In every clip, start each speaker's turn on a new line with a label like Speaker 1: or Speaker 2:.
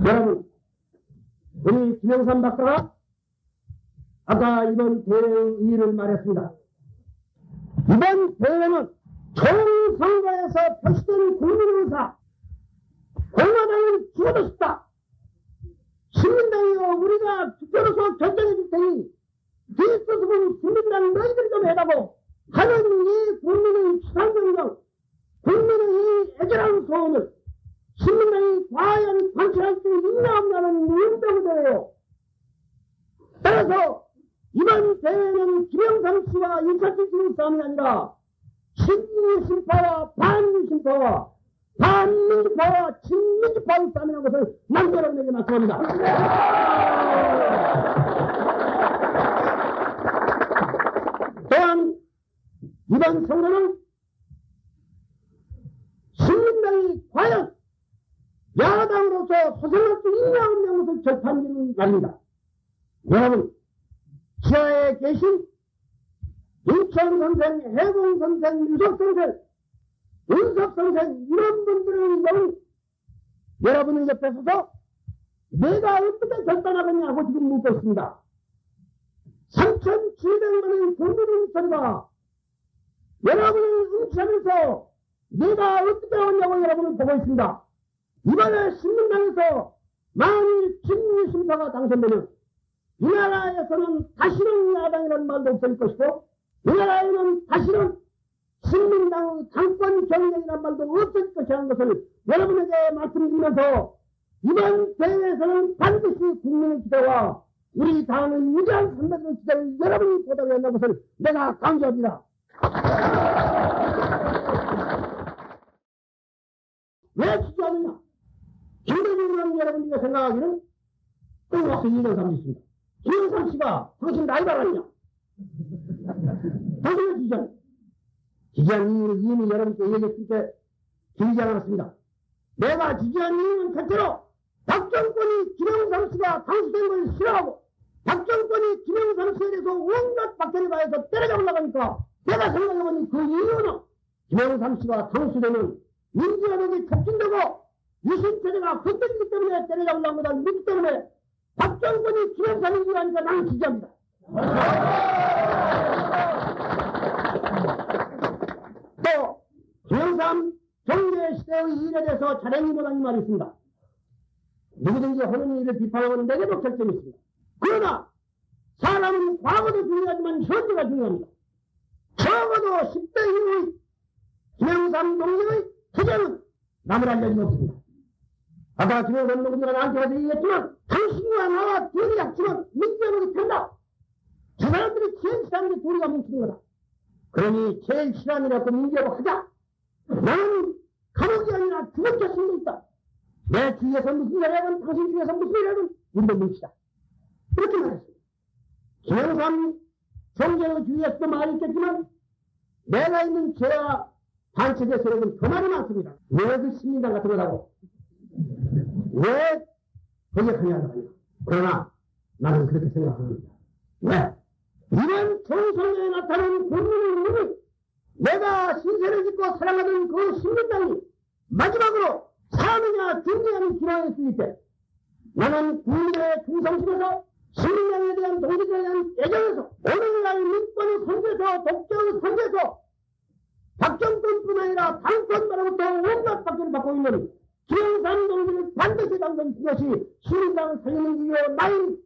Speaker 1: 여러분, 우리 김영삼 박사가 아까 이번 대회의 의의를 말했습니다. 이번 대회는 총선거에서 표시된 국민의사, 공화당은 죽어도 싶다. 신민당이요, 우리가 투표로서 결정해 줄 테니 뒤수습은 신민당 너희들이 좀 해다보 하는 이 국민의 추상경정, 국민의 이 애절한 소원을 신민당이 과연 관철할 수 있냐 없냐는 문제문제예요. 따라서 이번 대회는 김영삼 씨와 윤석열 씨 싸움이 아니라 친민심파와 반민심파와 반민주파와 친민주파의 싸움이라는 것을 난 여러분에게 말씀합니다. 또한 이번 선거는 신민당이 과연 야당으로서 소생할 수 있냐 없냐는 것을 재판하는 날입니다. 여러분, 지하에 계신 인천 선생, 해봉 선생, 유석 선생, 윤석 선생 이런 분들의 영웅, 여러분의 옆에 서서 내가 어떻게 결단하겠냐고 지금 묻고 있습니다. 3,700만 원의 국민의 소리가 여러분을 응시하면서 내가 어떻게 하냐고 여러분을 보고 있습니다. 이번에 신민당에서 만일 친미심파가 당선되면 이 나라에서는 다시는 야당이라는 말도 없을 것이고 이 나라에는 다시는 신민당 당권 경쟁이라는 말도 없을 것이라는 것을 여러분에게 말씀드리면서 이번 대회에서는 반드시 국민의 기대와 우리 당의 위대한 선배들의 기대를 여러분이 보답해야 한다는 것을 내가 강조합니다. 왜 지지하느냐? 김대중이라는 여러분들이 생각하기는 또 김영삼 씨입니다. 김영삼 씨가 당신 라이벌 아니냐? 당신을 지지하냐? 지지한 이유는 여러분께 얘기했을 때 길지 않았습니다. 내가 지지한 이유는 첫째로 박정권이 김영삼 씨가 당수된 걸 싫어하고 박정권이 김영삼 씨에 대해서 온갖 박해를 가해서 때려잡으려고 하니까 내가 생각해보니 그 이유는 김영삼 씨가 당수되면 민주화력이 촉진되고 유신체제가 흔들리기 때문에 때려잡으려고 하다 믿기 때문에 박정권이 김영삼을 위하니까 나는 지지합니다. 또 김영삼 종교시대의 일에 대해서 자랑이 못한 말이 있습니다. 누구든지 하는 일을 비판하고는 내게도 결점이 있습니다. 그러나 사람은 과거도 중요하지만 현재가 중요합니다. 적어도 10대 이후의 김영삼 동지의 투쟁은 남을 알려진 없습니다. 아까 김영삼 동지가 나한테 가서 얘기했지만 당신과 나와 둘이 약치면 민주화력이 된다. 저 사람들이 제일 싫어하는 게 둘이가 뭉치는 거다. 그러니 제일 싫어하는 일이라고 민주화력 하자. 나는 감옥이 아니라 죽을 자신도 있다. 내 주위에서 무슨 일을 하든 당신 주위에서 무슨 일을 하든 우리도 뭉치자. 이렇게 말했습니다. 김영삼 총재의 주위에서도 말이 있겠지만 내가 있는 죄와 반칙의 세력은 더 많이 많습니다. 왜 그 시민당 같은 걸 하고 왜 거기에 관여하느냐. 그러나 나는 그렇게 생각합니다. 왜? 이번 총선에 나타난 국민의 눈이 내가 신세를 짓고 사랑하던 그 신민당이 마지막으로 사느냐 중재하는 기로에 있을 때 나는 국민의 충성심에서 신민당에 대한 동지들에 대한 애정에서 오늘날 민권의 선제에서 독재의 선제에서 박정권뿐 아니라 당권으로부터 온갖 박해를 받고 있는 김영삼 동지를 반드시 당선시킨 것이 신민당을 살리는 이유로 나의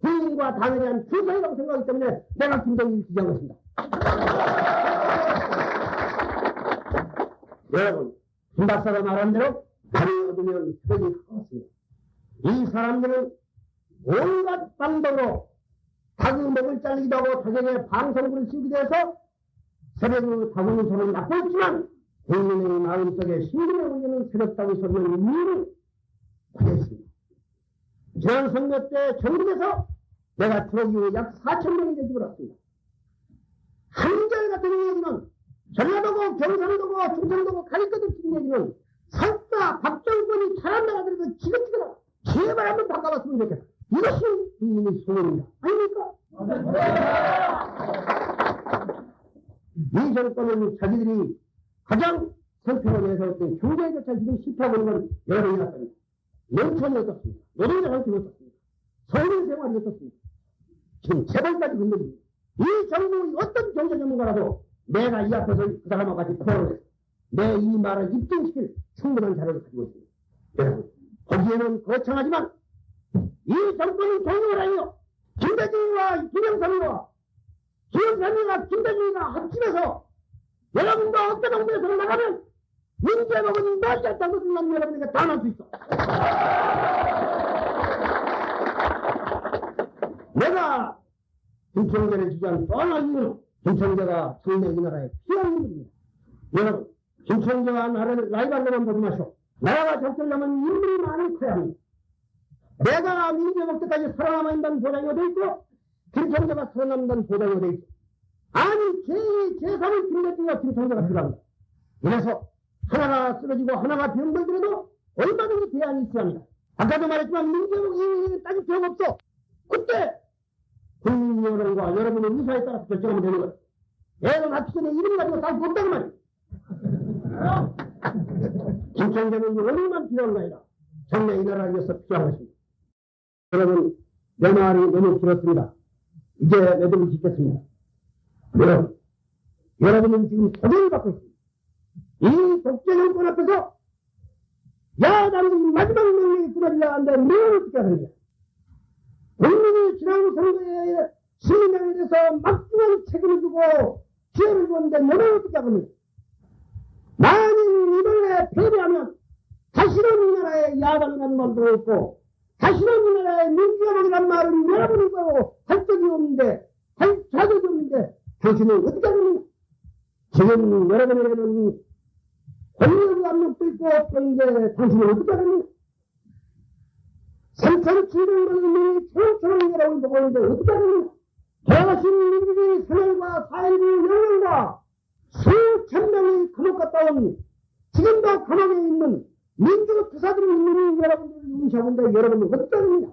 Speaker 1: 국민과 당에 대한 충성이라고 생각하기 때문에 내가 김정일을 지지한 것입니다. 여러분, 김 박사가 말한 대로 달이 얻으면 새벽이 가깝습니다. 이 사람들은 온갖 방법으로 닭의 목을 잘리기도 하고 닭에게 방송국을 씌우기도 해서 새벽의 다구는 소리를 낳고 있지만 국민의 마음속에 신금에 울리는 새벽 다구 소리는 이유를 가졌습니다. 지난 선거 때 전국에서 내가 트럭 이후 약 4,000명이 대집을 왔습니다. 한결같은 얘기는 전라도고 경상도고 충청도고 가릴 것 없는 얘기는 설사 박정권이 잘한다 하더라도 지긋지긋하다. 제발 한번 바꿔봤으면 좋겠다. 이것이 국민의 소원입니다. 아닙니까? 이 정권은 자기들이 가장 선택을 해서 경제조차 지금 실패하고 있는 건 여러분이 같습니다. 농촌이 어떻습니까? 노동자 상태가 어떻습니까? 서민 생활이 어떻습니까? 지금 재벌까지 흔들립니다. 이 정부의 어떤 경제 전문가라도 내가 이 앞에서 그 사람과 같이 토론을 해서 내 이 말을 입증시킬 충분한 자료를 가지고 있습니다. 여러분, 보기에는 거창하지만 이 정권은 종류가 아니요. 김대중과 김영삼이와 김대중이가 합심해서 여러분과 어떤 정부에서 나가면 문제먹은 말이 없다는 것을 난 여러분에게 단할 수 있어. 내가 김청재를 지지한 또 하나 이유는 김청재가 상대 이 나라의 필요한 인물입니다. 여러분, 김청재와 나라를 라이벌로만 보지 마시오. 나라가 적절하면 인물이 많이 커야 합니다. 내가 민주적 때까지 살아남아있다는 보장이 어디 있고 김청재가 살아남는다는 보장이 어디 있고 아니 제3의 김대중과 김청재가 필요합니다. 그래서 하나가 쓰러지고 하나가 병들더라도 얼마든지 대안이 있어야 합니다. 아까도 말했지만 민주적이 따질 필요가 없어. 그때 국민여론과 여러분의 의사에 따라서 결정하면 되는 거예요. 애가 낳기 전에 이름 가지고 싸울 수 없다고 말이에요. 김청재는 오늘만 필요한 거 아니라 정말 이 나라를 위해서 필요한 것입니다. 여러분, 내 말이 너무 길었습니다. 이제 매듭을 짓겠습니다. 여러분은 지금 소명을 받고 있습니다. 이 독재 정권 앞에서 야당이 마지막 명령이 끊어지려 하는데 뭐를 어떻게 합니까? 국민이 지난 선거에 시민에 대해서 막중한 책임을 주고 기회를 줬는데 뭐를 어떻게 합니까? 만일 이번에 패배하면 다시는 이 나라에 야당이라는 말도 없고 다시는 이 나라에 민주화론이라는 말은 여러분이 보고 할 적이 없는데 할 자격이 없는데 당신은 어떻게 합니까? 지금 여러분에게는 권력의 압력도 있고 또 이제 당신은 어떻게 합니까? 3,700만 명이 총처럼 여러분을 보고 있는데 어떻게 합니까? 돌아가신 민주주의 사명과 4.19 영령과 수천 명이 감옥 갔다 온 지금도 감옥에 있는 민주투사들이 있는 여러분들을 응시하는데 여러분은 어떻게 합니까?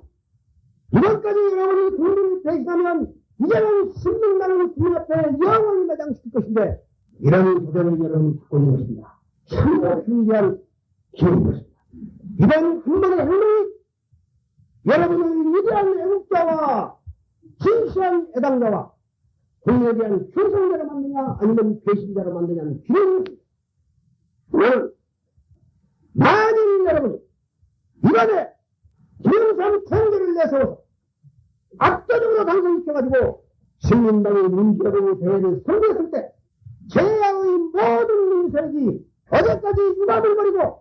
Speaker 1: 이번까지 여러분이 국민을 배신하면 이제는 신민당을 국민 앞에 영원히 매장시킬 것인데 이런 도전을 여러분이 갖고 있는 것입니다. 참으로 신기한 기회인 것입니다. 이번 한 번의 행동이 여러분의 위대한 애국자와 진실한 애당자와 국민에 대한 충성자로 만드냐 아니면 배신자로 만드냐는 기회입니다. 오늘 만일 여러분 이번에 김영삼 총재를 내세워서 압도적으로 당선시켜가지고 신민당의 문재인 대회를 선거했을 때 제야의 모든 민세력이 어제까지 유감을 버리고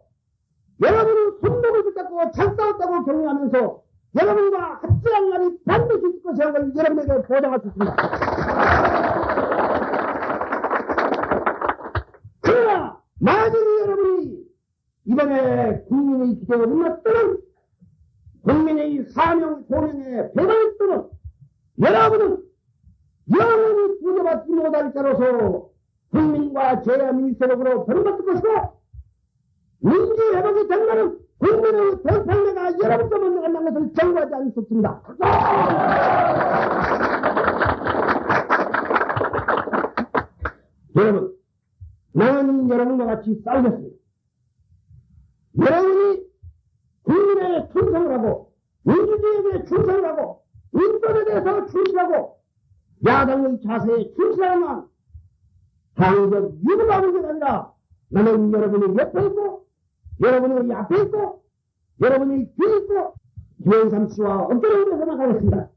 Speaker 1: 여러분은 손목을 붙잡고 잘 싸웠다고 격려하면서 여러분과 합치한 날이 반드시 있을 것이라는 걸 여러분에게 보장할 수 있습니다. 그러나 만일 여러분이 이번에 국민의 기대에 못맞도록 국민의 사명, 소명에 배반했도록 여러분은 영원히 구제받지 못할 자로서 국민과 제야 민세력으로 버림받을 것이고 민주회복이 된다는 국민의 대통령가 여러분과 만나간다는 것을 정부하지 않을 수 없습니다. 여러분, 나는 여러분과 같이 싸우겠습니다. 여러분이 국민에 충성을 하고 민주주의에 충성을 하고 인권에 대해서 충실하고 야당의 자세에 충실하면 당적 유무가 문제가 아니라 나는 여러분의 옆에 있고 여러분의 앞에 있고 여러분의 뒤에 있고 김영삼 씨와 어깨를 들어서 나가겠습니다.